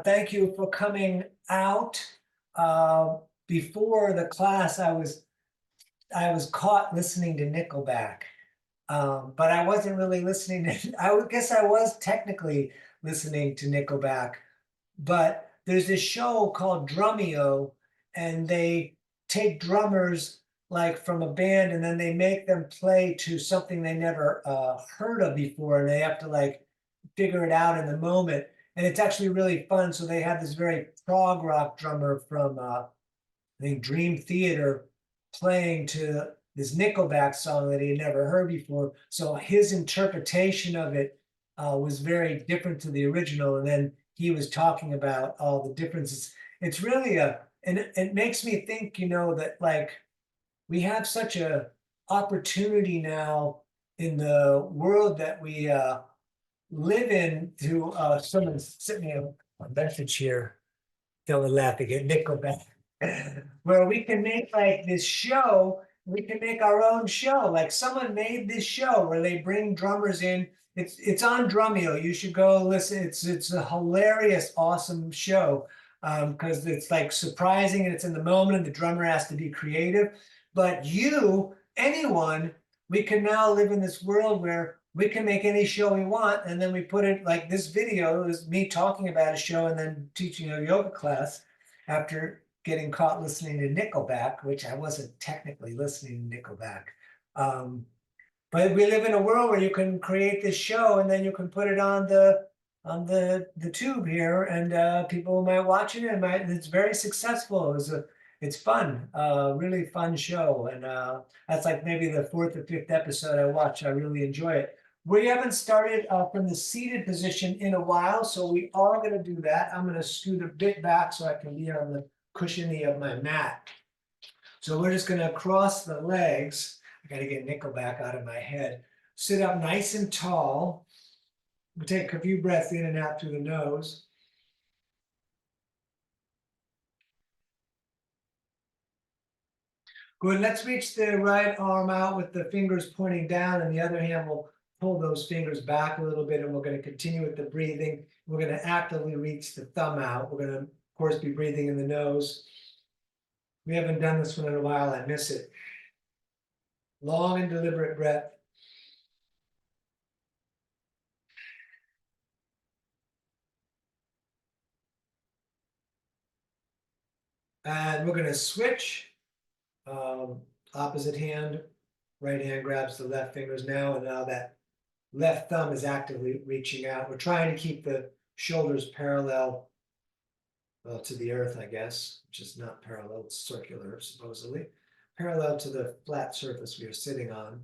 Thank you for coming out. Uh, Before the class, I was caught listening to Nickelback, but I wasn't really listening to. I guess I was technically listening to Nickelback, but there's this show called Drumeo, and they take drummers like from a band, and then they make them play to something they never heard of before, and they have to like figure it out in the moment. And it's actually really fun. So they have this very prog rock drummer from I think Dream Theater playing to this Nickelback song that he had never heard before. So his interpretation of it was very different to the original. And then he was talking about all the differences. It's really and it makes me think, that like we have such a opportunity now in the world that we live in to someone sent me a message here. Don't laugh again, Nickelback. Where we can make like this show, we can make our own show. Like someone made this show where they bring drummers in. It's on Drumeo. You should go listen. It's a hilarious, awesome show because it's like surprising and it's in the moment and the drummer has to be creative. But anyone, we can now live in this world where we can make any show we want, and then we put it like this video is me talking about a show and then teaching a yoga class after getting caught listening to Nickelback, which I wasn't technically listening to Nickelback. But we live in a world where you can create this show and then you can put it on the tube here, and people might watch it and it's very successful. It's fun, really fun show, and that's like maybe the fourth or fifth episode I watch. I really enjoy it. We haven't started from the seated position in a while, so we are going to do that. I'm going to scoot a bit back so I can be on the cushiony of my mat. So we're just going to cross the legs. I got to get Nickelback out of my head. Sit up nice and tall. We'll take a few breaths in and out through the nose. Good. Let's reach the right arm out with the fingers pointing down, and the other hand will pull those fingers back a little bit, and we're going to continue with the breathing. We're going to actively reach the thumb out. We're going to, of course, be breathing in the nose. We haven't done this one in a while. I miss it. Long and deliberate breath. And we're going to switch. Opposite hand, right hand grabs the left fingers now, and now that left thumb is actively reaching out. We're trying to keep the shoulders parallel, well, to the earth, I guess, which is not parallel, it's circular, supposedly, parallel to the flat surface we are sitting on.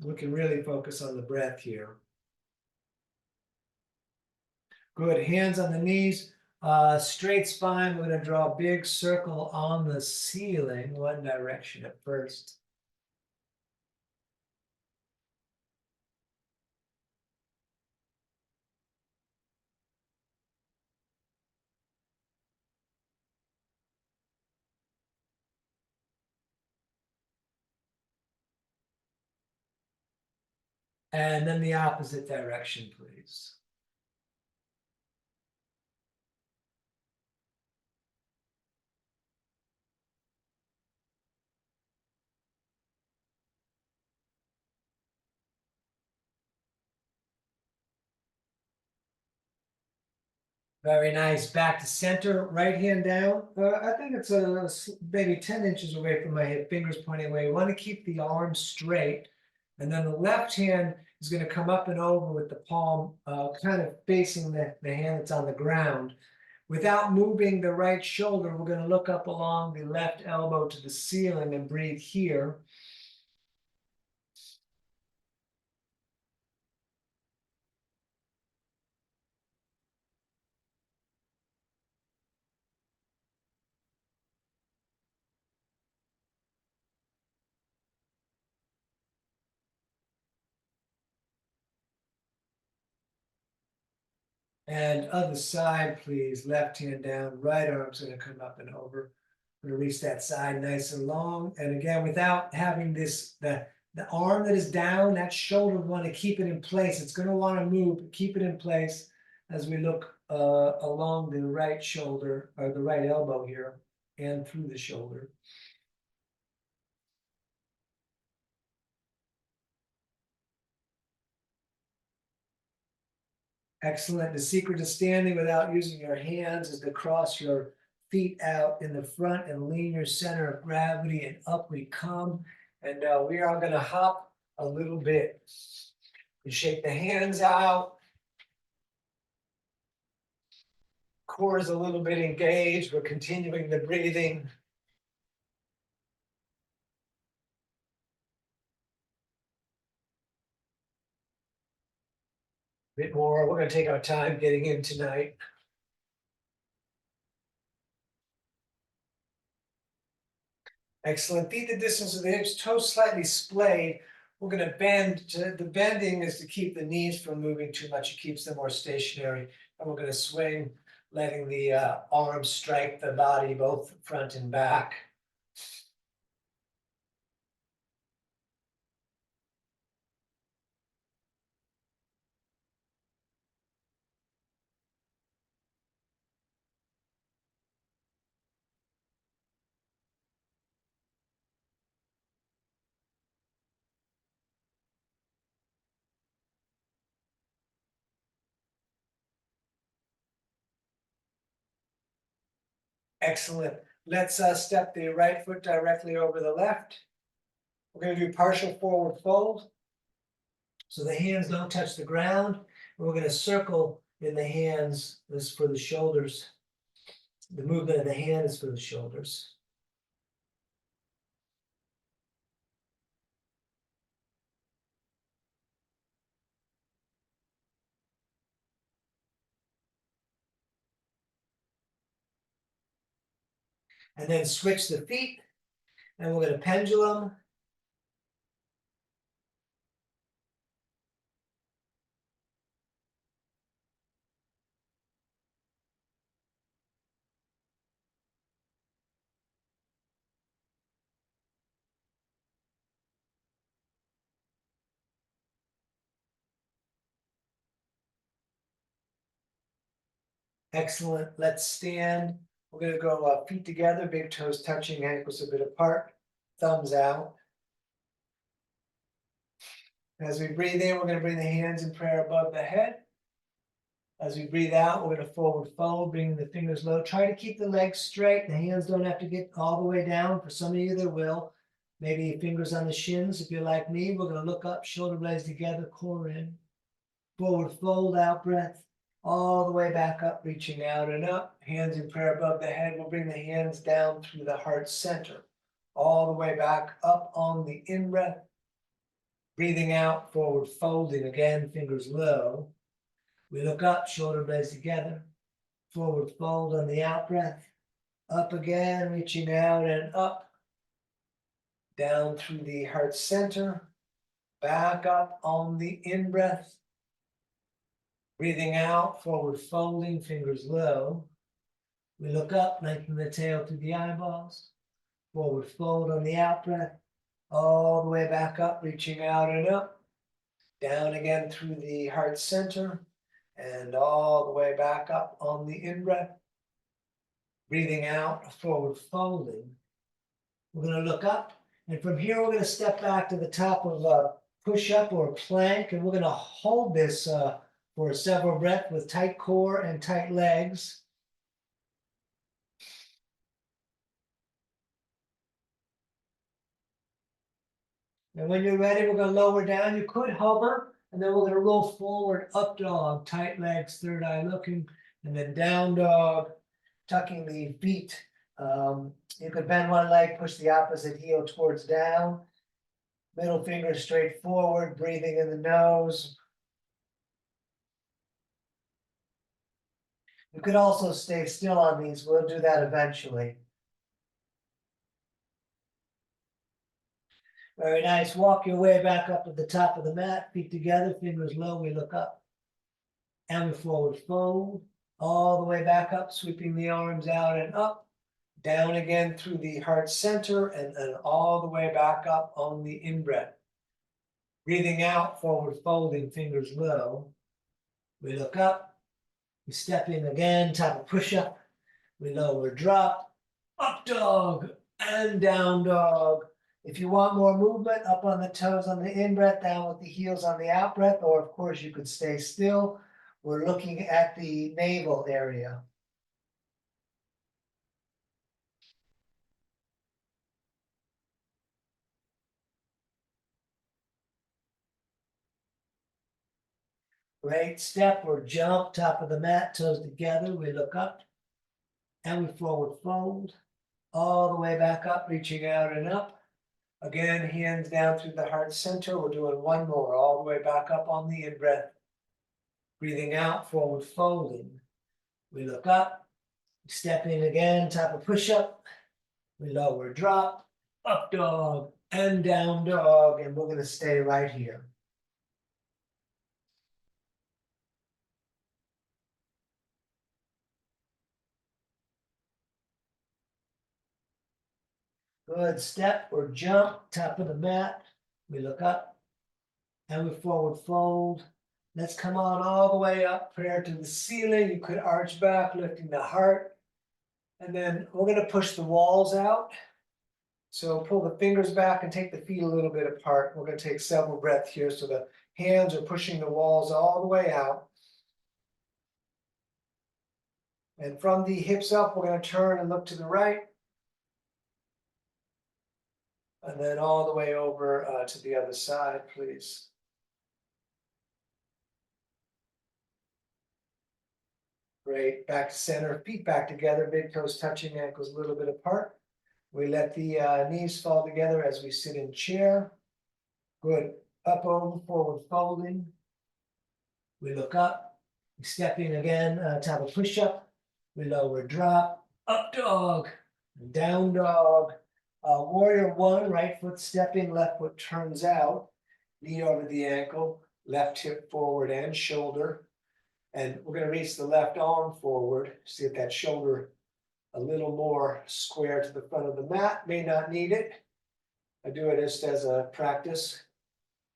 We can really focus on the breath here. Good, hands on the knees, straight spine. We're going to draw a big circle on the ceiling, one direction at first. And then the opposite direction, please. Very nice. Back to center, right hand down. I think it's maybe 10 inches away from my hip, fingers pointing away. We want to keep the arm straight. And then the left hand is going to come up and over with the palm kind of facing the hand that's on the ground. Without moving the right shoulder, we're going to look up along the left elbow to the ceiling and breathe here. And other side, please. Left hand down, right arm's going to come up and over. Release that side nice and long. And again, without having the The arm that is down, that shoulder, we want to keep it in place. It's going to want to move, but keep it in place as we look along the right shoulder or the right elbow here and through the shoulder. Excellent. The secret to standing without using your hands is to cross your feet out in the front and lean your center of gravity, and up we come. And we are going to hop a little bit. You shake the hands out. Core is a little bit engaged. We're continuing the breathing. A bit more. We're going to take our time getting in tonight. Excellent. Feet the distance of the hips, toes slightly splayed. We're going to bend. The bending is to keep the knees from moving too much. It keeps them more stationary. And we're going to swing, letting the arms strike the body, both front and back. Excellent. Let's step the right foot directly over the left. We're going to do partial forward fold. So the hands don't touch the ground. We're going to circle in the hands. This is for the shoulders. The movement of the hand is for the shoulders. And then switch the feet. And we're going to pendulum. Excellent. Let's stand. We're going to go feet together, big toes touching, ankles a bit apart, thumbs out. As we breathe in, we're going to bring the hands in prayer above the head. As we breathe out, we're going to forward fold, bringing the fingers low. Try to keep the legs straight. The hands don't have to get all the way down. For some of you, they will. Maybe fingers on the shins. If you're like me, we're going to look up, shoulder blades together, core in. Forward fold, out breath. All the way back up, reaching out and up. Hands in prayer above the head. We'll bring the hands down through the heart center. All the way back up on the in-breath. Breathing out, forward folding again, fingers low. We look up, shoulder blades together. Forward fold on the out breath. Up again, reaching out and up. Down through the heart center. Back up on the in-breath. Breathing out, forward folding, fingers low. We look up, lengthen the tail through the eyeballs. Forward fold on the out breath. All the way back up, reaching out and up. Down again through the heart center. And all the way back up on the in-breath. Breathing out, forward folding. We're going to look up. And from here, we're going to step back to the top of a push-up or plank. And we're going to hold this for several breaths with tight core and tight legs. And when you're ready, we're going to lower down. You could hover, and then we're going to roll forward, up dog, tight legs, third eye looking, and then down dog, tucking the feet. You could bend one leg, push the opposite heel towards down. Middle finger straight forward, breathing in the nose. You could also stay still on these. We'll do that eventually. Very nice. Walk your way back up to the top of the mat, feet together, fingers low, we look up. And we forward fold, all the way back up, sweeping the arms out and up. Down again through the heart center, and then all the way back up on the in-breath. Breathing out, forward folding, fingers low. We look up, we step in again, type of push-up. We lower, drop, up dog, and down dog. If you want more movement, up on the toes on the in-breath, down with the heels on the out-breath, or of course you could stay still. We're looking at the navel area. Great step or jump, top of the mat, toes together. We look up and we forward fold all the way back up, reaching out and up. Again, hands down through the heart center. We're doing one more, all the way back up on the in-breath. Breathing out, forward folding. We look up, step in again, type of push-up. We lower, drop, up dog, and down dog. And we're going to stay right here. Good, step or jump, top of the mat. We look up and we forward fold. Let's come on all the way up, prayer to the ceiling. You could arch back, lifting the heart. And then we're going to push the walls out. So pull the fingers back and take the feet a little bit apart. We're going to take several breaths here. So the hands are pushing the walls all the way out. And from the hips up, we're going to turn and look to the right. And then all the way over to the other side, please. Great, back to center, feet back together, big toes touching, ankles a little bit apart. We let the knees fall together as we sit in chair. Good, up over, forward folding. We look up, we step in again, type of push-up. We lower, drop, up dog, down dog. Warrior one, right foot stepping, left foot turns out. Knee over the ankle, left hip forward and shoulder. And we're going to reach the left arm forward. See if that shoulder a little more square to the front of the mat. May not need it. I do it just as a practice.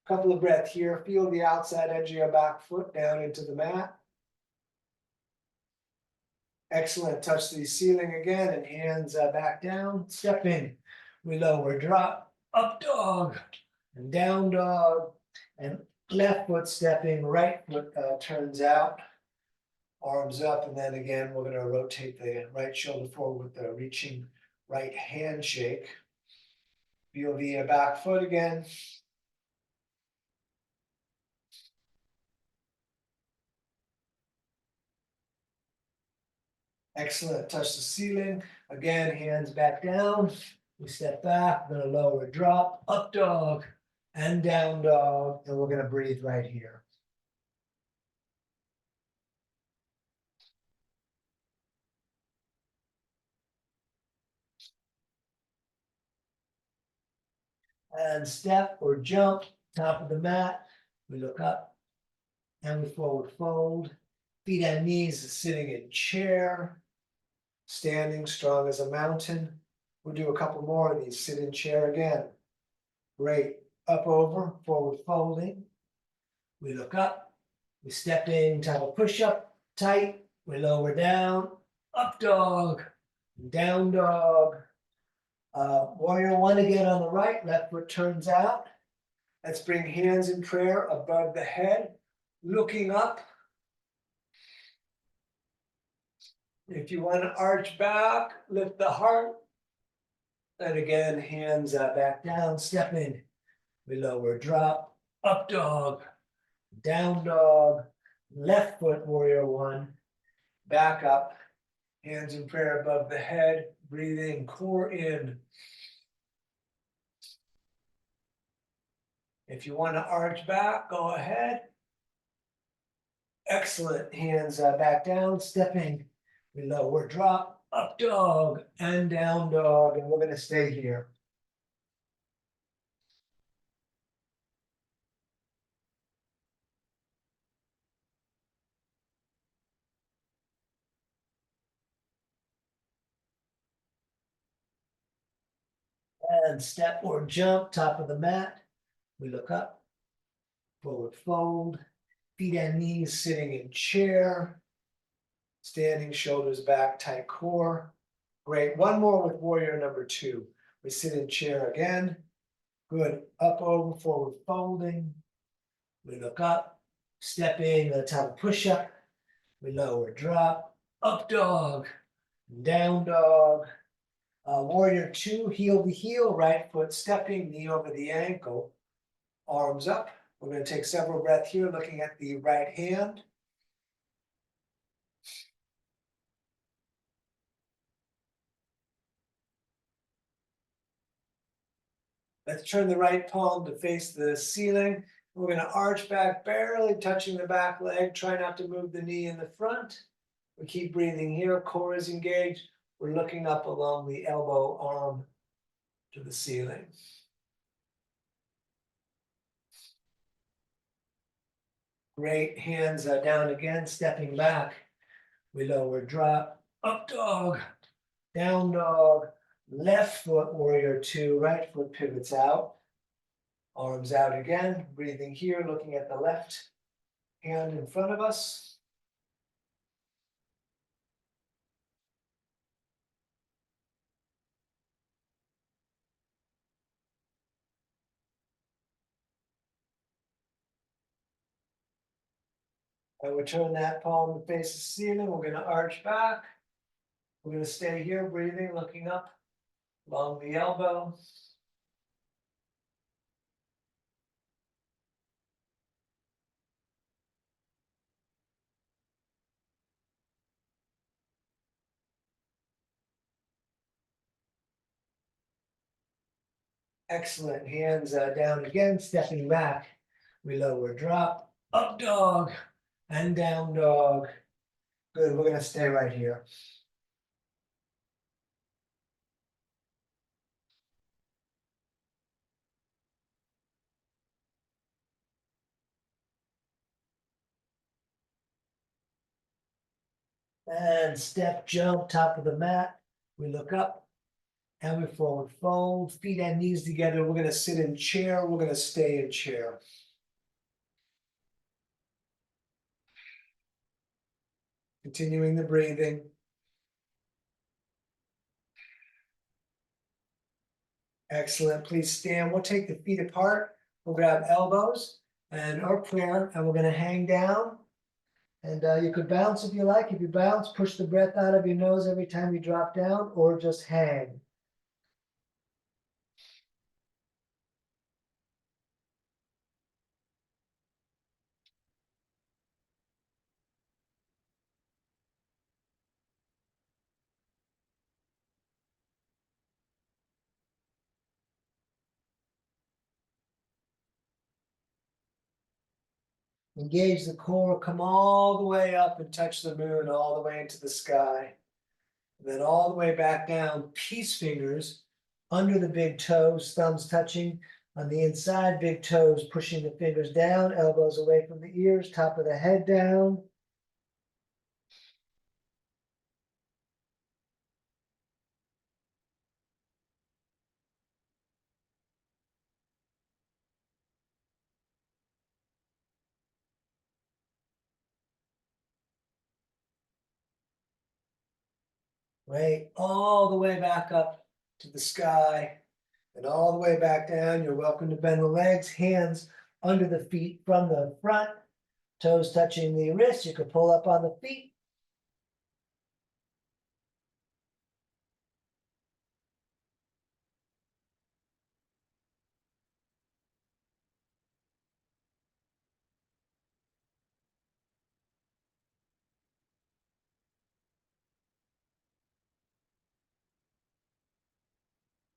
Couple of breaths here. Feel the outside edge of your back foot down into the mat. Excellent. Touch the ceiling again and hands back down. Step in. We lower, drop, up dog, and down dog. And left foot stepping, right foot turns out. Arms up, and then again, we're going to rotate the right shoulder forward with the reaching right handshake. Feel the back foot again. Excellent. Touch the ceiling. Again, hands back down. We step back. We're going to lower, drop, up dog, and down dog. And we're going to breathe right here. And step or jump, top of the mat. We look up and we forward fold. Feet and knees sitting in chair. Standing strong as a mountain. We'll do a couple more of these. Sit in chair again. Great. Up over, forward folding. We look up. We step in, type of push-up, tight. We lower down, up dog, down dog. Warrior one again on the right, left foot turns out. Let's bring hands in prayer above the head, looking up. If you want to arch back, lift the heart. And again, hands back down, step in. We lower, drop, up dog, down dog, left foot, warrior one, back up, hands in prayer above the head, breathing, core in. If you want to arch back, go ahead. Excellent, hands back down, stepping. We lower, drop, up dog, and down dog, and we're going to stay here. And step or jump, top of the mat. We look up. Forward fold, feet and knees sitting in chair. Standing, shoulders back, tight core. Great. One more with warrior number 2. We sit in chair again. Good. Up, over, forward folding. We look up, stepping to the top of push-up. We lower, drop, up dog, down dog. Warrior 2, heel to heel, right foot stepping, knee over the ankle, arms up. We're going to take several breaths here, looking at the right hand. Let's turn the right palm to face the ceiling. We're going to arch back, barely touching the back leg. Try not to move the knee in the front. We keep breathing here. Core is engaged. We're looking up along the elbow arm to the ceiling. Great. Hands down again, stepping back. We lower, drop, up dog, down dog, left foot warrior 2, right foot pivots out. Arms out again, breathing here, looking at the left hand in front of us. And we turn that palm to face the ceiling. We're going to arch back. We're going to stay here, breathing, looking up along the elbow. Excellent. Hands down again, stepping back. We lower, drop, up dog, and down dog. Good. We're going to stay right here. And step, jump, top of the mat. We look up and we forward fold, feet and knees together. We're going to sit in chair. We're going to stay in chair. Continuing the breathing. Excellent. Please stand. We'll take the feet apart. We'll grab elbows and our prayer, and we're going to hang down. And you could bounce if you like. If you bounce, push the breath out of your nose every time you drop down, or just hang. Engage the core, come all the way up and touch the moon all the way into the sky. And then all the way back down, peace fingers under the big toes, thumbs touching on the inside, big toes pushing the fingers down, elbows away from the ears, top of the head down. Right, all the way back up to the sky and all the way back down. You're welcome to bend the legs, hands under the feet from the front, toes touching the wrists. You can pull up on the feet.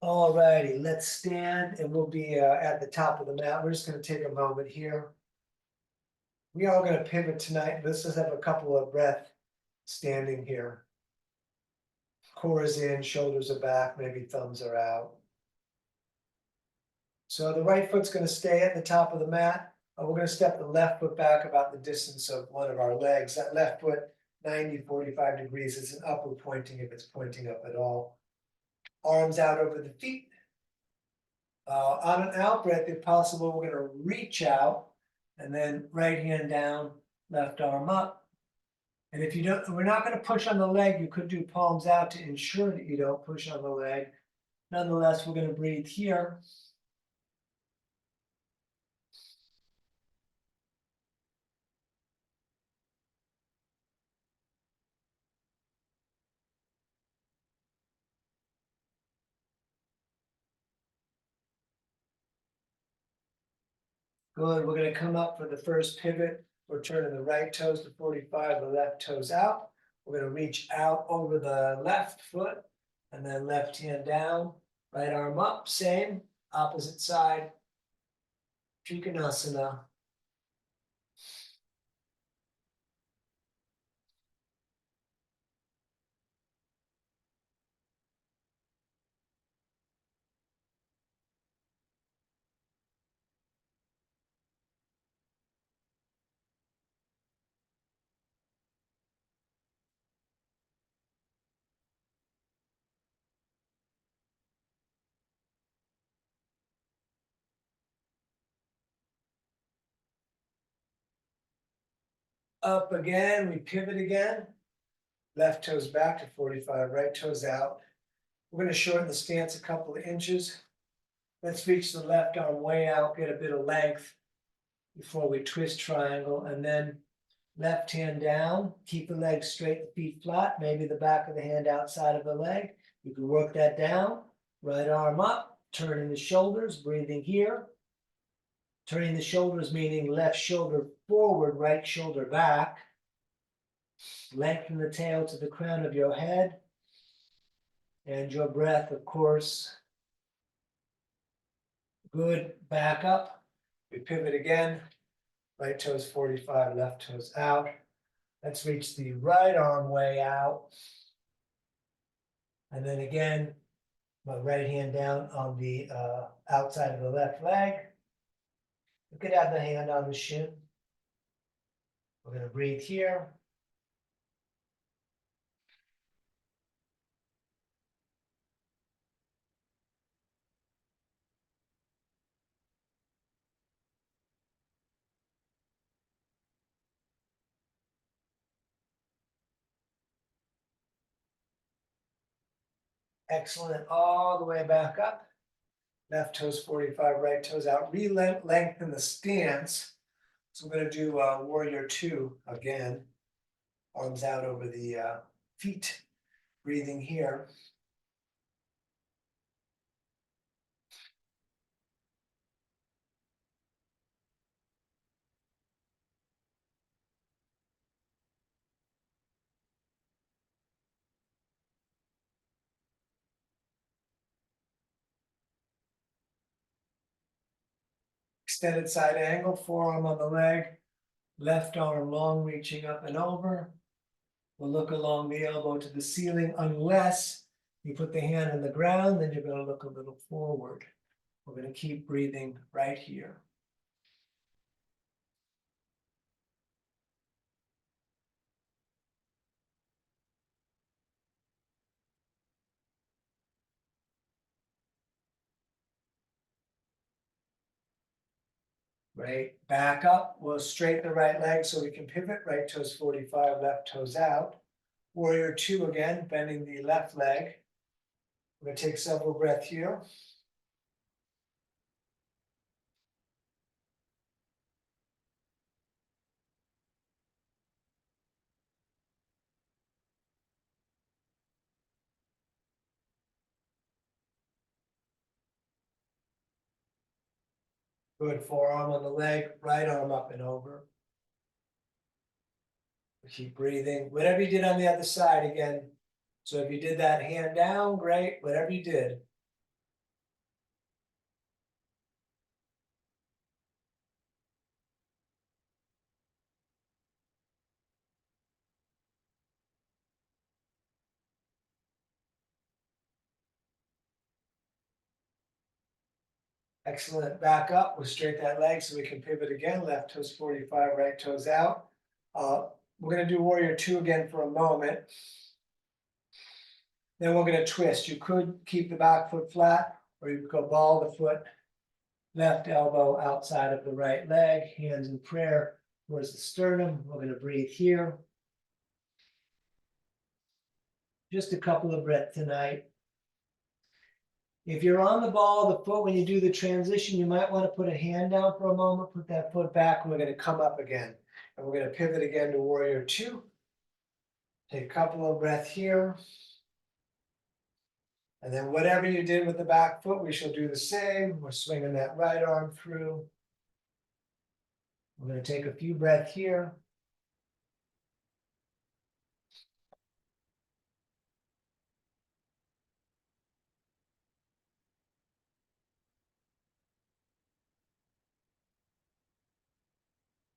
All righty, let's stand and we'll be at the top of the mat. We're just going to take a moment here. We are going to pivot tonight. Let's just have a couple of breaths standing here. Core is in, shoulders are back, maybe thumbs are out. So the right foot's going to stay at the top of the mat. We're going to step the left foot back about the distance of one of our legs. That left foot, 90-45 degrees. It's an upward pointing if it's pointing up at all. Arms out over the feet. On an out breath, if possible, we're going to reach out and then right hand down, left arm up. And if you don't, we're not gonna push on the leg, you could do palms out to ensure that you don't push on the leg. Nonetheless, we're gonna breathe here. Good, we're gonna come up for the first pivot. We're turning the right toes to 45, the left toes out. We're gonna reach out over the left foot and then left hand down, right arm up, same, opposite side. Trikonasana. Up again, we pivot again. Left toes back to 45, right toes out. We're gonna shorten the stance a couple of inches. Let's reach the left arm way out, get a bit of length before we twist triangle, and then left hand down, keep the legs straight, the feet flat, maybe the back of the hand outside of the leg. You can work that down. Right arm up, turning the shoulders, breathing here. Turning the shoulders meaning left shoulder forward, right shoulder back. Lengthen the tail to the crown of your head. And your breath, of course. Good, back up. We pivot again. Right toes 45, left toes out. Let's reach the right arm way out. And then again, my right hand down on the outside of the left leg. You could have the hand on the shin. We're going to breathe here. Excellent, all the way back up. Left toes 45, right toes out. Re-lengthen the stance. So we're going to do warrior two again. Arms out over the feet. Breathing here. Extended side angle, forearm on the leg. Left arm long, reaching up and over. We'll look along the elbow to the ceiling unless you put the hand on the ground, then you're going to look a little forward. We're going to keep breathing right here. Right, back up. We'll straighten the right leg so we can pivot. Right toes 45, left toes out. Warrior two again, bending the left leg. We're going to take several breaths here. Good, forearm on the leg, right arm up and over. Keep breathing. Whatever you did on the other side again. So if you did that hand down, great. Whatever you did. Excellent. Back up. We'll straighten that leg so we can pivot again. Left toes 45, right toes out. We're going to do warrior two again for a moment. Then we're going to twist. You could keep the back foot flat, or you could go ball the foot, Left elbow outside of the right leg, hands in prayer towards the sternum. We're going to breathe here. Just a couple of breaths tonight. If you're on the ball of the foot when you do the transition, you might want to put a hand down for a moment, put that foot back, and we're going to come up again. And we're going to pivot again to warrior two. Take a couple of breaths here. And then whatever you did with the back foot, we shall do the same. We're swinging that right arm through. We're going to take a few breaths here.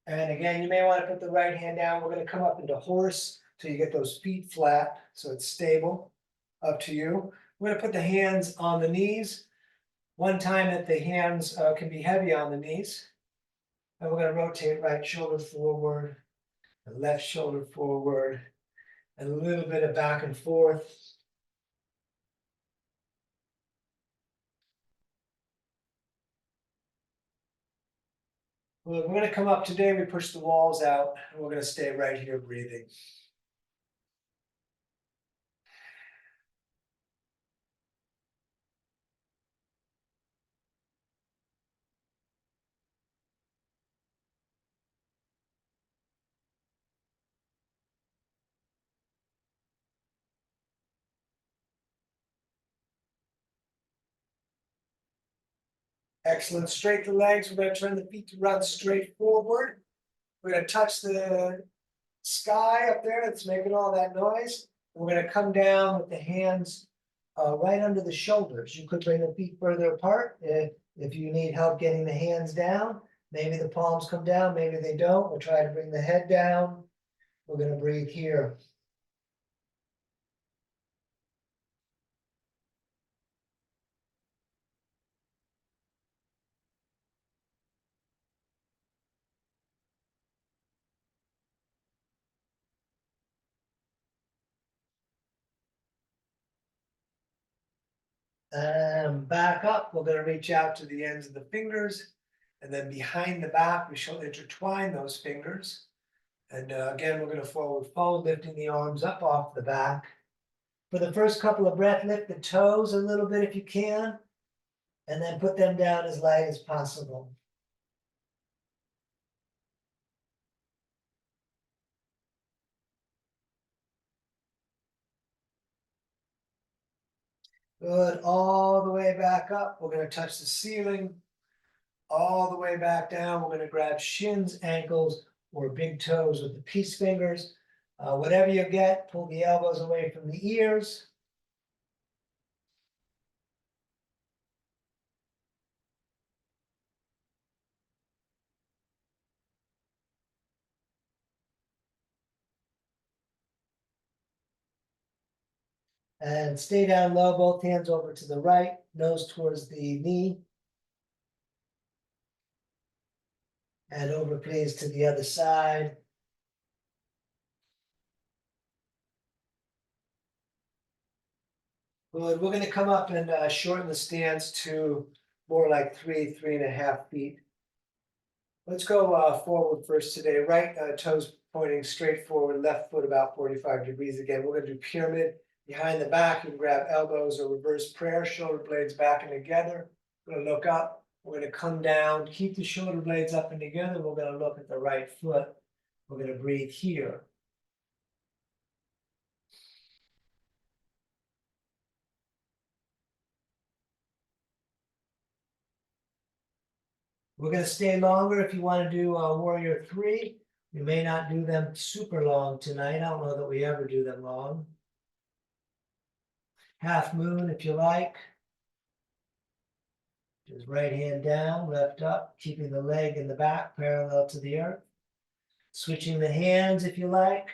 And again, you may want to put the right hand down. We're going to come up into horse till you get those feet flat so it's stable. Up to you. We're going to put the hands on the knees. One time that the hands can be heavy on the knees. And we're going to rotate right shoulder forward, and left shoulder forward, and a little bit of back and forth. Well, we're going to come up today. We push the walls out, and we're going to stay right here breathing. Excellent. Straight the legs. We're going to turn the feet to run straight forward. We're going to touch the sky up there that's making all that noise. We're going to come down with the hands right under the shoulders. You could bring the feet further apart if you need help getting the hands down. Maybe the palms come down, maybe they don't. We'll try to bring the head down. We're going to breathe here. Back up, we're going to reach out to the ends of the fingers. And then behind the back, we shall intertwine those fingers. And again, we're going to forward fold, lifting the arms up off the back. For the first couple of breaths, lift the toes a little bit if you can. And then put them down as light as possible. Good, all the way back up. We're going to touch the ceiling. All the way back down. We're going to grab shins, ankles, or big toes with the peace fingers. Whatever you get, pull the elbows away from the ears. And stay down low, both hands over to the right, nose towards the knee. And over, please, to the other side. Good. We're going to come up and shorten the stance to more like 3.5 feet. Let's go forward first today. Right toes pointing straight forward, left foot about 45 degrees again. We're going to do pyramid. Behind the back, you can grab elbows or reverse prayer, shoulder blades back and together. We're going to look up. We're going to come down, keep the shoulder blades up and together. We're going to look at the right foot. We're going to breathe here. We're going to stay longer if you want to do warrior three. We may not do them super long tonight. I don't know that we ever do them long. Half moon if you like. Just right hand down, left up, keeping the leg in the back parallel to the earth. Switching the hands if you like.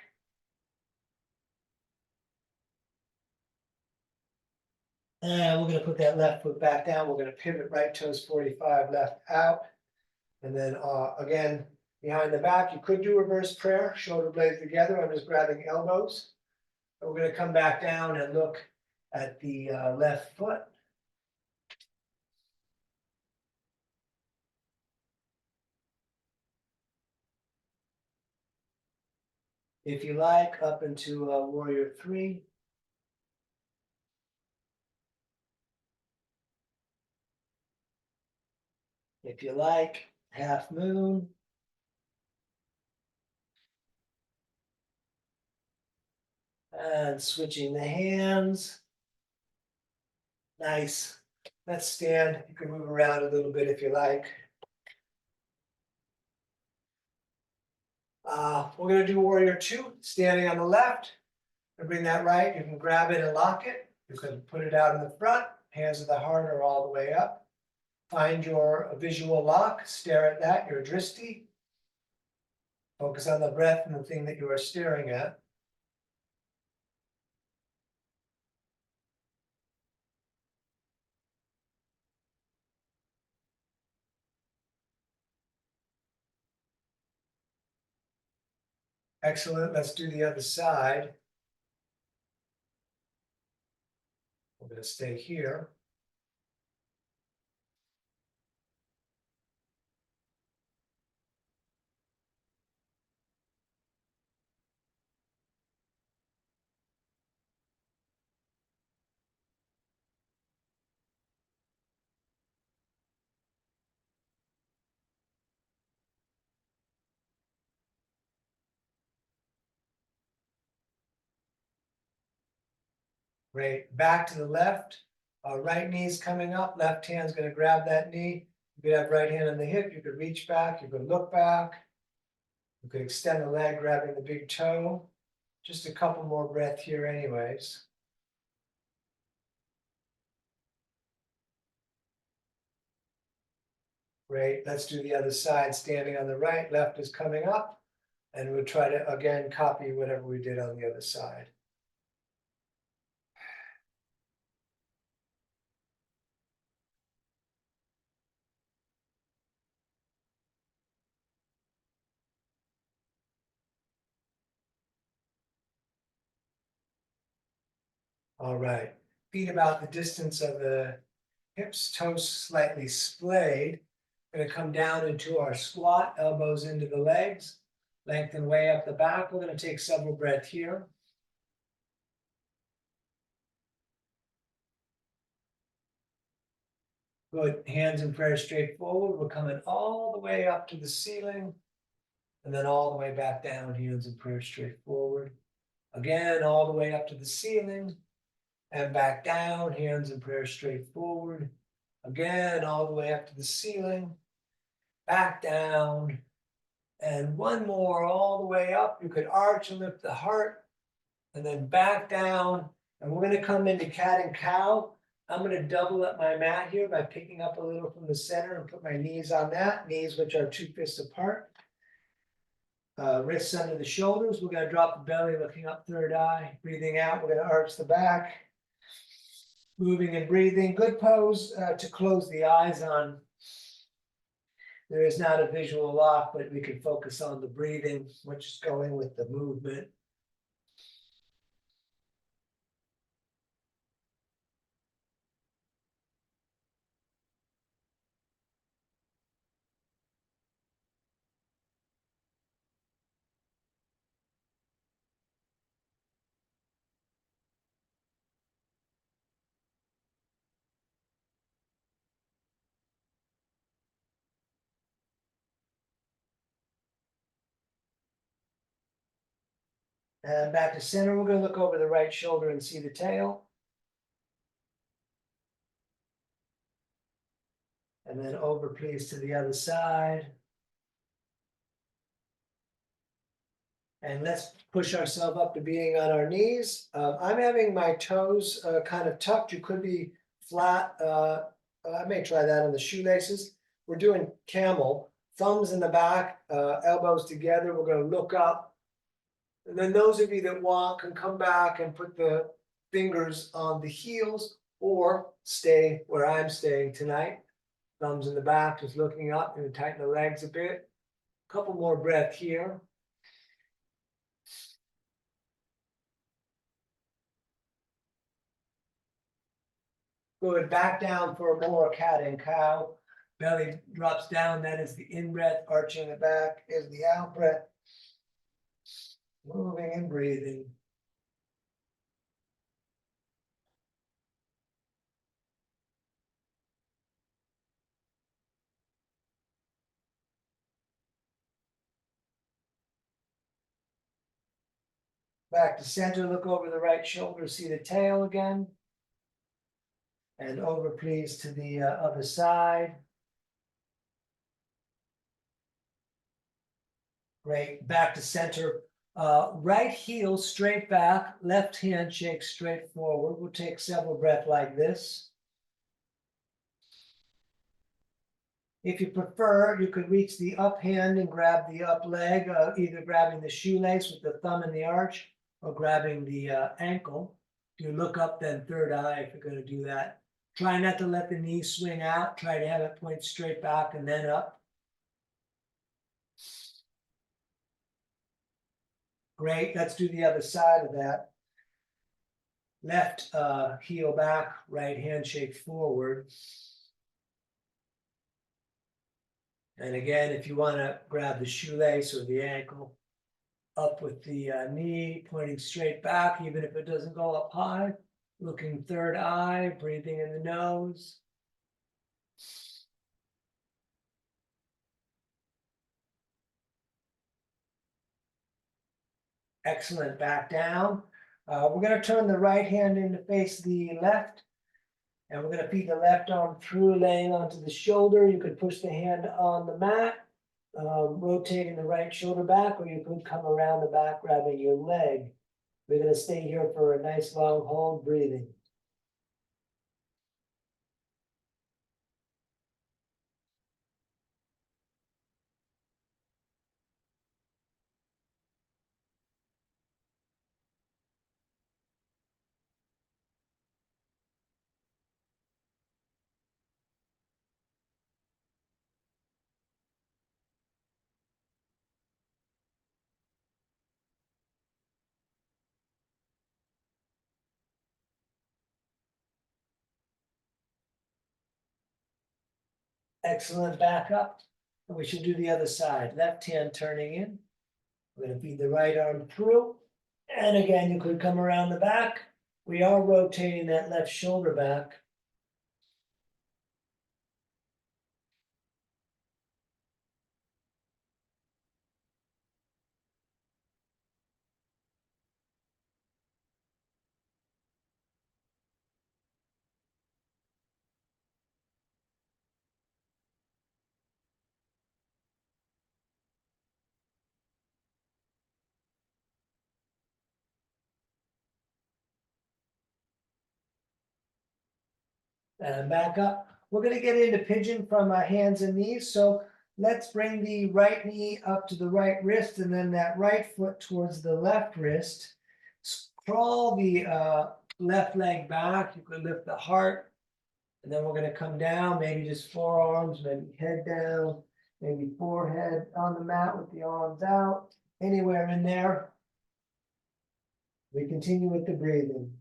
And we're going to put that left foot back down. We're going to pivot right toes 45, left out. And then again, behind the back, you could do reverse prayer, shoulder blades together. I'm just grabbing elbows. And we're going to come back down and look at the left foot. If you like, up into warrior 3. If you like, half moon. And switching the hands. Nice. Let's stand. You can move around a little bit if you like. We're going to do warrior 2, standing on the left. And bring that right. You can grab it and lock it. You can put it out in the front. Hands of the heart are all the way up. Find your visual lock. Stare at that, your drishti. Focus on the breath and the thing that you are staring at. Excellent. Let's do the other side. We're going to stay here. Great. Back to the left. Right knee's coming up. Left hand's going to grab that knee. You could have right hand on the hip. You could reach back. You could look back. You could extend the leg, grabbing the big toe. Just a couple more breaths here anyways. Great. Let's do the other side. Standing on the right. Left is coming up. And we'll try to, again, copy whatever we did on the other side. All right. Feet about the distance of the hips, toes slightly splayed. Going to come down into our squat, elbows into the legs, lengthen way up the back. We're going to take several breaths here. Good. Hands in prayer straight forward. We're coming all the way up to the ceiling and then all the way back down. Hands in prayer straight forward. Again, all the way up to the ceiling and back down. Hands in prayer straight forward. Again, all the way up to the ceiling, back down. And one more all the way up. You could arch and lift the heart and then back down. And we're going to come into cat and cow. I'm going to double up my mat here by picking up a little from the center and put my knees on that. Knees which are 2 fists apart. Wrists under the shoulders. We're going to drop the belly, looking up, third eye. Breathing out, we're going to arch the back. Moving and breathing. Good pose to close the eyes on. There is not a visual lock, but we can focus on the breathing, which is going with the movement. And back to center, we're going to look over the right shoulder and see the tail. And then over, please, to the other side. And let's push ourselves up to being on our knees. I'm having my toes kind of tucked. You could be flat. I may try that on the shoelaces. We're doing camel. Thumbs in the back, elbows together. We're going to look up. And then those of you that want can come back and put the fingers on the heels or stay where I'm staying tonight. Thumbs in the back, just looking up, and tighten the legs a bit. A couple more breaths here. Good. Back down for more cat and cow. Belly drops down. That is the in breath. Arching the back is the out breath. Moving and breathing. Back to center, look over the right shoulder, see the tail again. And over, please, to the other side. Great, back to center. Right heel straight back, left hand shake straight forward. We'll take several breaths like this. If you prefer, you could reach the up hand and grab the up leg, either grabbing the shoelace with the thumb in the arch or grabbing the ankle. If you look up, then third eye if you're going to do that. Try not to let the knees swing out. Try to have it point straight back and then up. Great, let's do the other side of that. Left heel back, right hand shake forward. And again, if you want to grab the shoelace or the ankle, up with the knee, pointing straight back, even if it doesn't go up high. Looking third eye, breathing in the nose. Excellent, back down. We're going to turn the right hand in to face the left. And we're going to feed the left arm through, laying onto the shoulder. You could push the hand on the mat, rotating the right shoulder back, or you could come around the back, grabbing your leg. We're going to stay here for a nice long hold, breathing. Excellent, back up. And we should do the other side. Left hand turning in. We're going to feed the right arm through. And again, you could come around the back. We are rotating that left shoulder back. And back up. We're going to get into pigeon from our hands and knees. So let's bring the right knee up to the right wrist and then that right foot towards the left wrist. Crawl the left leg back. You could lift the heart. And then we're going to come down, maybe just forearms, maybe head down, maybe forehead on the mat with the arms out, anywhere in there. We continue with the breathing.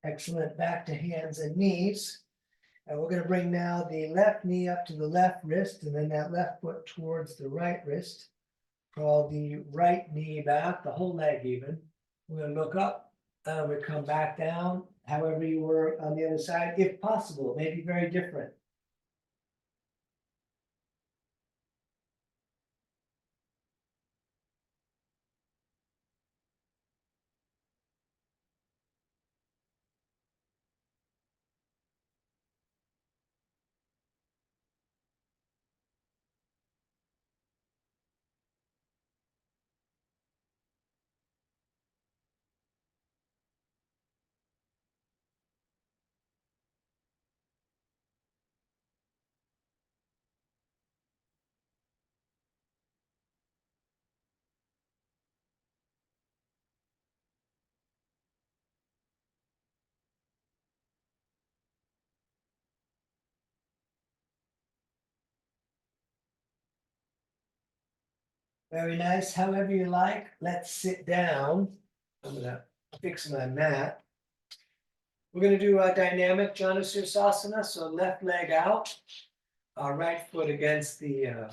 Excellent, back to hands and knees. And we're going to bring now the left knee up to the left wrist and then that left foot towards the right wrist. Crawl the right knee back, the whole leg even. We're going to look up and we come back down, however you were on the other side, if possible. It may be very different. Very nice, however you like. Let's sit down. I'm gonna fix my mat. We're gonna do a dynamic Janusirsasana, so left leg out, right foot against the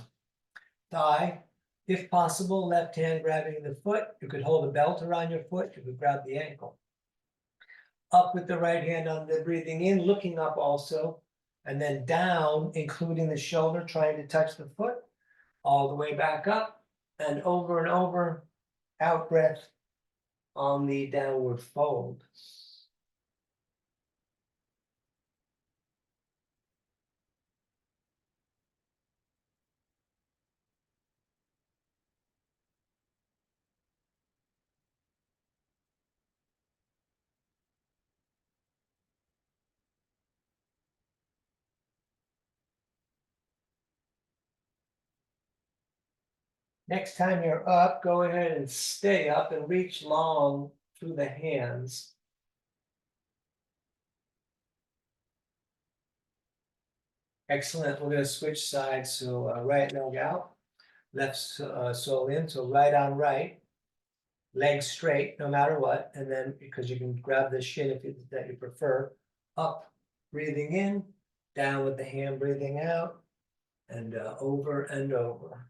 thigh. If possible, left hand grabbing the foot. You could hold a belt around your foot. You could grab the ankle. Up with the right hand on the breathing in, looking up also, and then down, including the shoulder, trying to touch the foot, all the way back up and over, out breath on the downward fold. Next time you're up, go ahead and stay up and reach long through the hands. Excellent. We're going to switch sides. So right leg out, left sole in. So right on right, leg straight no matter what. And then because you can grab the shin if that you prefer, up, breathing in, down with the hand, breathing out, and over and over.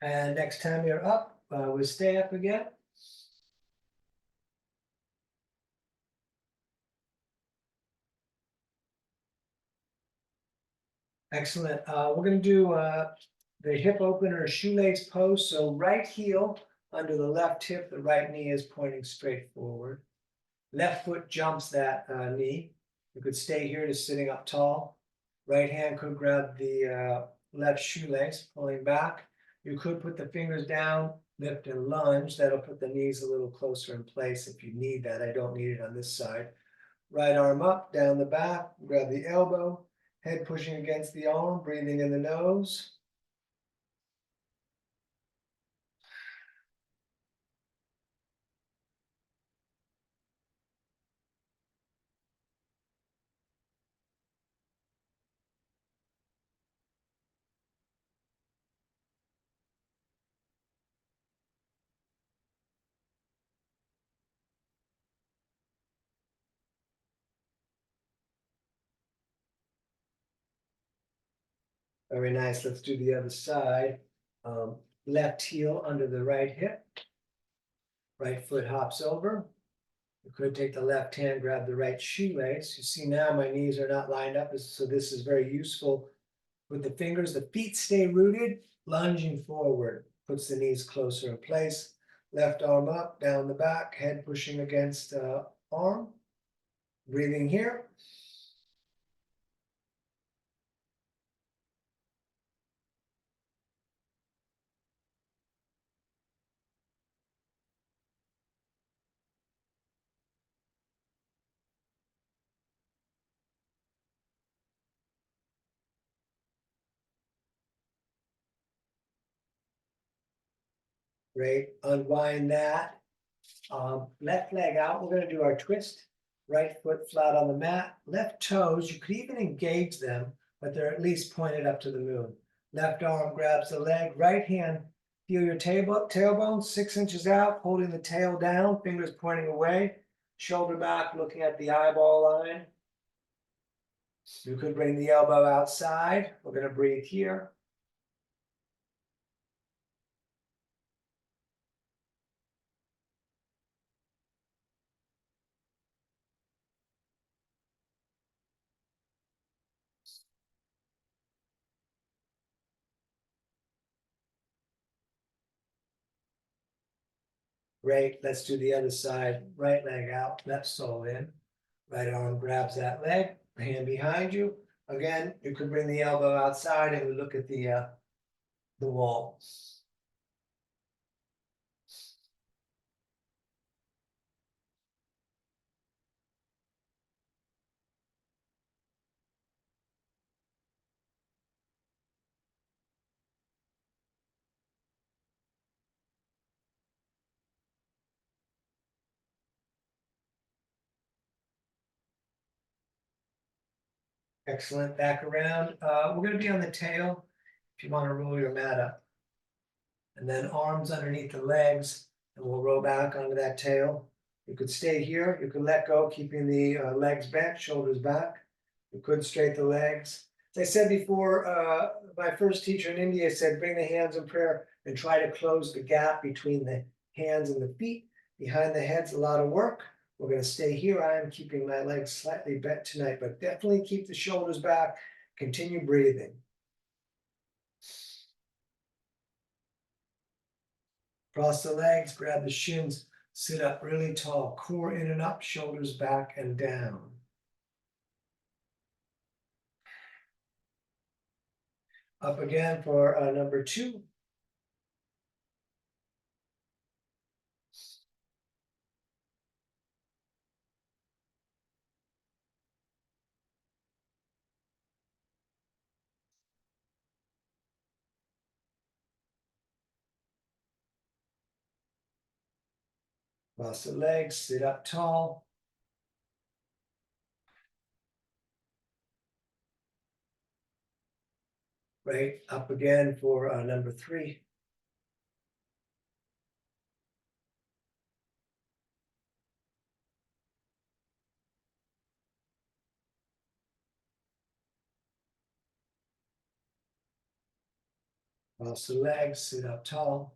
And next time you're up, we'll stay up again. Excellent. We're going to do the hip opener shoelace pose. So right heel under the left hip, the right knee is pointing straight forward. Left foot jumps that knee. You could stay here to sitting up tall. Right hand could grab the left shoelace, pulling back. You could put the fingers down, lift and lunge. That'll put the knees a little closer in place if you need that. I don't need it on this side. Right arm up, down the back, grab the elbow, head pushing against the arm, breathing in the nose. Very nice. Let's do the other side. Left heel under the right hip. Right foot hops over. You could take the left hand, grab the right shoelace. You see now my knees are not lined up, so this is very useful. With the fingers, the feet stay rooted, lunging forward, puts the knees closer in place. Left arm up, down the back, head pushing against arm. Breathing here. Great. Unwind that. Left leg out. We're going to do our twist. Right foot flat on the mat. Left toes, you could even engage them, but they're at least pointed up to the moon. Left arm grabs the leg. Right hand, feel your tailbone 6 inches out, holding the tail down, fingers pointing away. Shoulder back, looking at the eyeball line. You could bring the elbow outside. We're going to breathe here. Great. Let's do the other side. Right leg out, left sole in. Right arm grabs that leg, hand behind you. Again, you could bring the elbow outside and we look at the the wall. Excellent. Back around. We're going to be on the tail if you want to roll your mat up. And then arms underneath the legs, and we'll roll back onto that tail. You could stay here. You could let go, keeping the legs bent, shoulders back. You could straighten the legs. As I said before, my first teacher in India said, bring the hands in prayer and try to close the gap between the hands and the feet. Behind the head's a lot of work. We're going to stay here. I am keeping my legs slightly bent tonight, but definitely keep the shoulders back. Continue breathing. Cross the legs, grab the shins, sit up really tall, core in and up, shoulders back and down. Up again for number 2. Cross the legs, sit up tall. Right, up again for number 3. Cross the legs, sit up tall.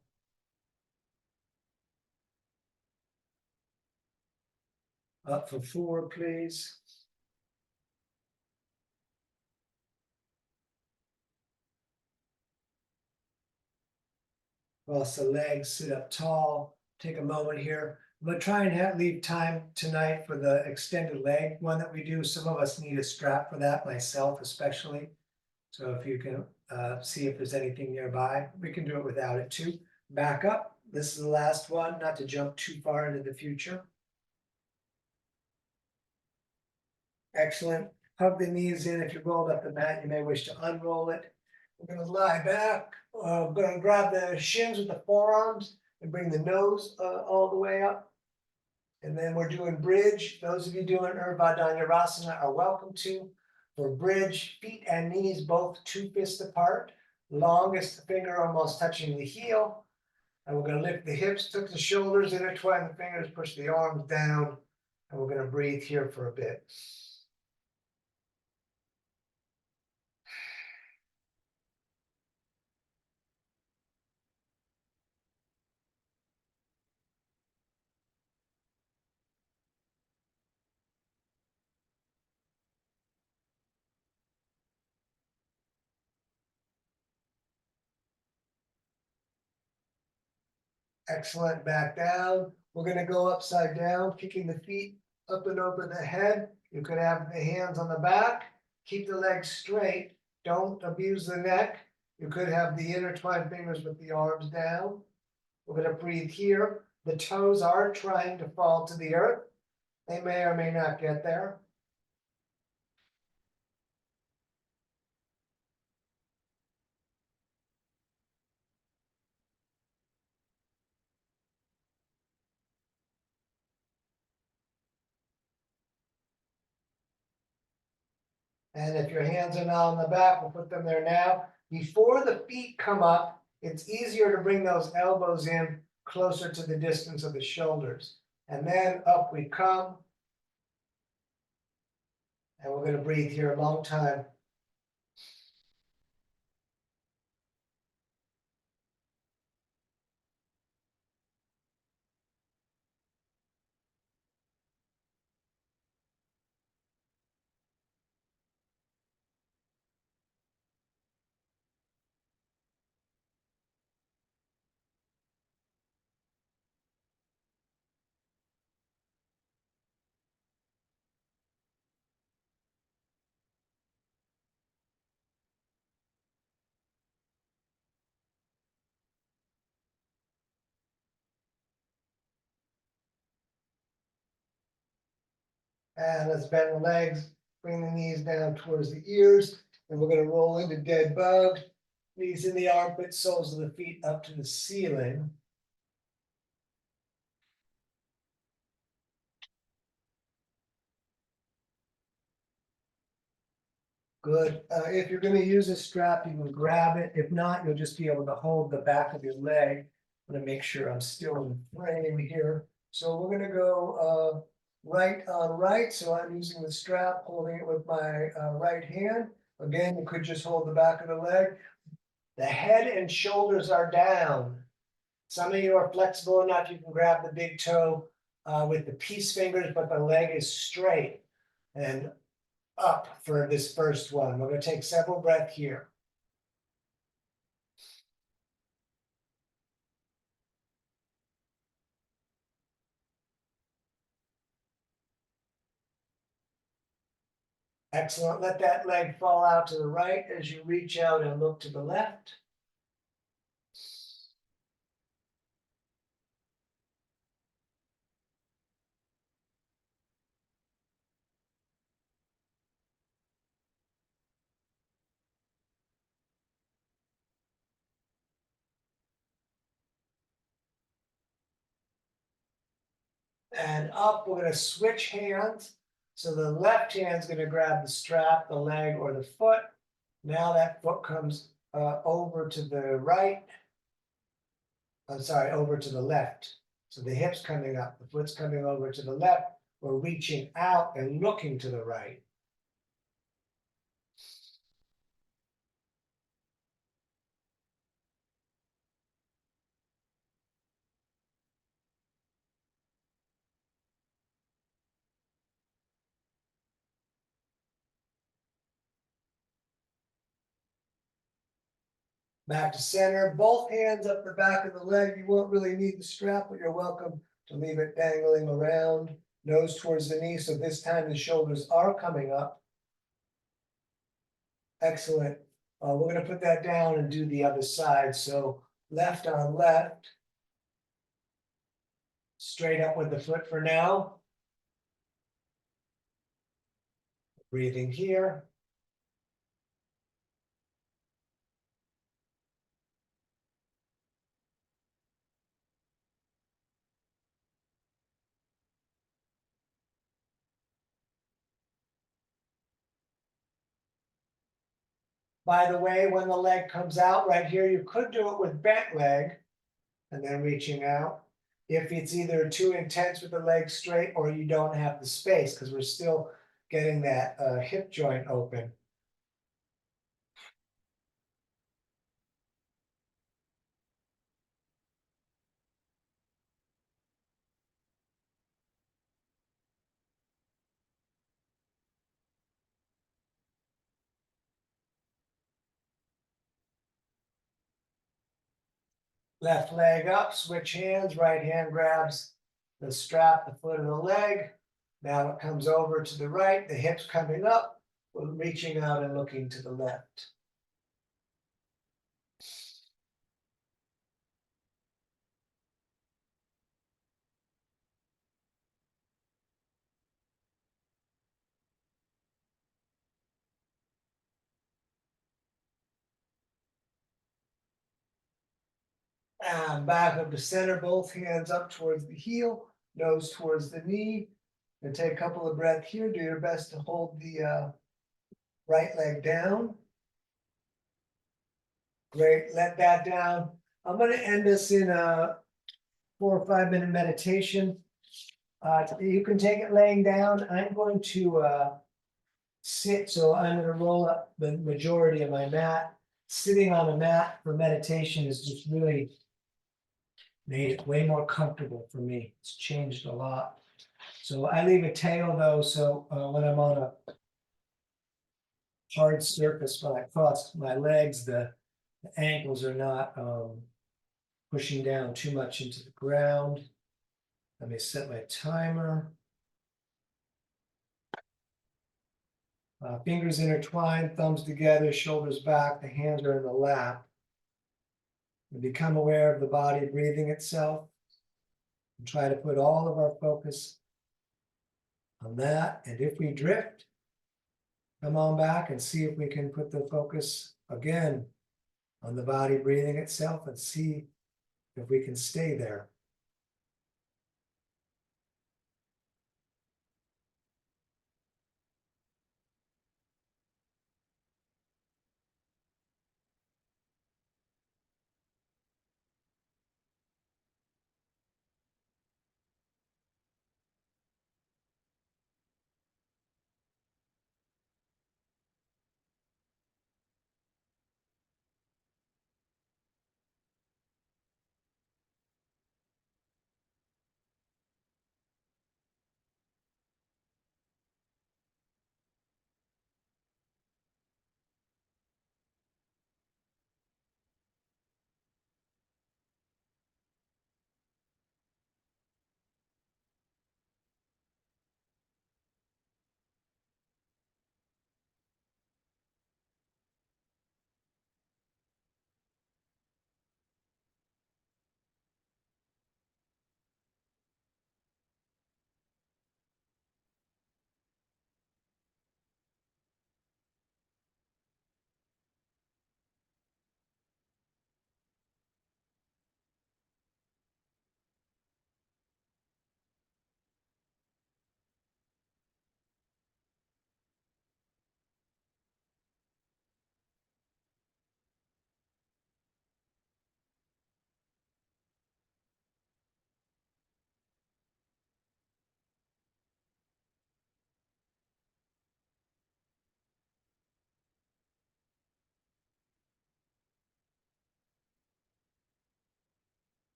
Up for 4, please. Cross the legs, sit up tall. Take a moment here. I'm going to try and leave time tonight for the extended leg one that we do. Some of us need a strap for that, myself especially. So if you can see if there's anything nearby, we can do it without it too. Back up. This is the last one, not to jump too far into the future. Excellent. Hug the knees in. If you rolled up the mat, you may wish to unroll it. We're going to lie back. We're going to grab the shins with the forearms and bring the nose all the way up. And then we're doing bridge. Those of you doing Urdhva Dhanurasana are welcome to. For bridge, feet and knees both 2 fists apart. Longest finger almost touching the heel. And we're going to lift the hips, tuck the shoulders, intertwine the fingers, push the arms down. And we're going to breathe here for a bit. Excellent. Back down. We're going to go upside down, kicking the feet up and over the head. You could have the hands on the back. Keep the legs straight. Don't abuse the neck. You could have the intertwined fingers with the arms down. We're going to breathe here. The toes are trying to fall to the earth. They may or may not get there. And if your hands are not on the back, we'll put them there now. Before the feet come up, it's easier to bring those elbows in closer to the distance of the shoulders. And then up we come. And we're going to breathe here a long time. And let's bend the legs, bring the knees down towards the ears, and we're gonna roll into dead bug. Knees in the armpits, soles of the feet up to the ceiling. Good. If you're gonna use a strap, you can grab it. If not, you'll just be able to hold the back of your leg. I'm gonna make sure I'm still in frame here. So we're gonna go right on right. So I'm using the strap, holding it with my right hand. Again, you could just hold the back of the leg. The head and shoulders are down. Some of you are flexible enough, you can grab the big toe with the peace fingers, but the leg is straight and up for this first one. We're going to take several breaths here. Excellent. Let that leg fall out to the right as you reach out and look to the left. And up, we're going to switch hands. So the left hand's going to grab the strap, the leg, or the foot. Now that foot comes over to the right. I'm sorry, over to the left. So the hip's coming up, the foot's coming over to the left. We're reaching out and looking to the right. Back to center, both hands up the back of the leg. You won't really need the strap, but you're welcome to leave it dangling around, nose towards the knee. So this time the shoulders are coming up. Excellent. We're going to put that down and do the other side. So left on left. Straight up with the foot for now. Breathing here. By the way, when the leg comes out right here, you could do it with bent leg and then reaching out. If it's either too intense with the leg straight or you don't have the space, because we're still getting that hip joint open. Left leg up, switch hands, right hand grabs the strap, the foot and the leg. Now it comes over to the right, the hips coming up, we're reaching out and looking to the left. And back up to center, both hands up towards the heel, nose towards the knee. And take a couple of breaths here, do your best to hold the right leg down. Great, let that down. I'm going to end this in a 4 or 5 minute meditation. You can take it laying down. I'm going to sit, so I'm going to roll up the majority of my mat. Sitting on a mat for meditation has just really made it way more comfortable for me. It's changed a lot. So I leave a tail though, so when I'm on a hard surface, when I cross my legs, the ankles are not pushing down too much into the ground. Let me set my timer. Fingers intertwined, thumbs together, shoulders back, the hands are in the lap. And become aware of the body breathing itself. And try to put all of our focus on that. And if we drift, come on back and see if we can put the focus again on the body breathing itself and see if we can stay there.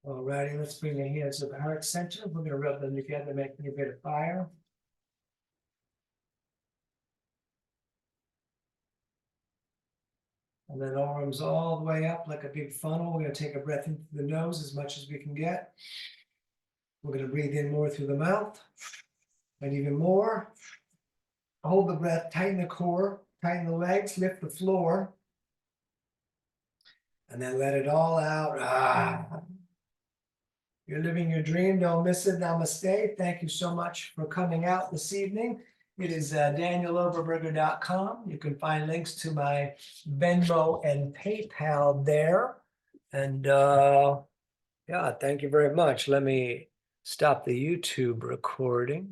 All righty, let's bring the hands to the heart center. We're going to rub them together, making a bit of fire. And then arms all the way up like a big funnel. We're going to take a breath into the nose as much as we can get. We're going to breathe in more through the mouth and even more. Hold the breath, tighten the core, tighten the legs, lift the floor. And then let it all out. You're living your dream. Don't miss it. Namaste. Thank you so much for coming out this evening. It is danieloberberger.com. You can find links to my Venmo and PayPal there. And yeah, thank you very much. Let me stop the YouTube recording.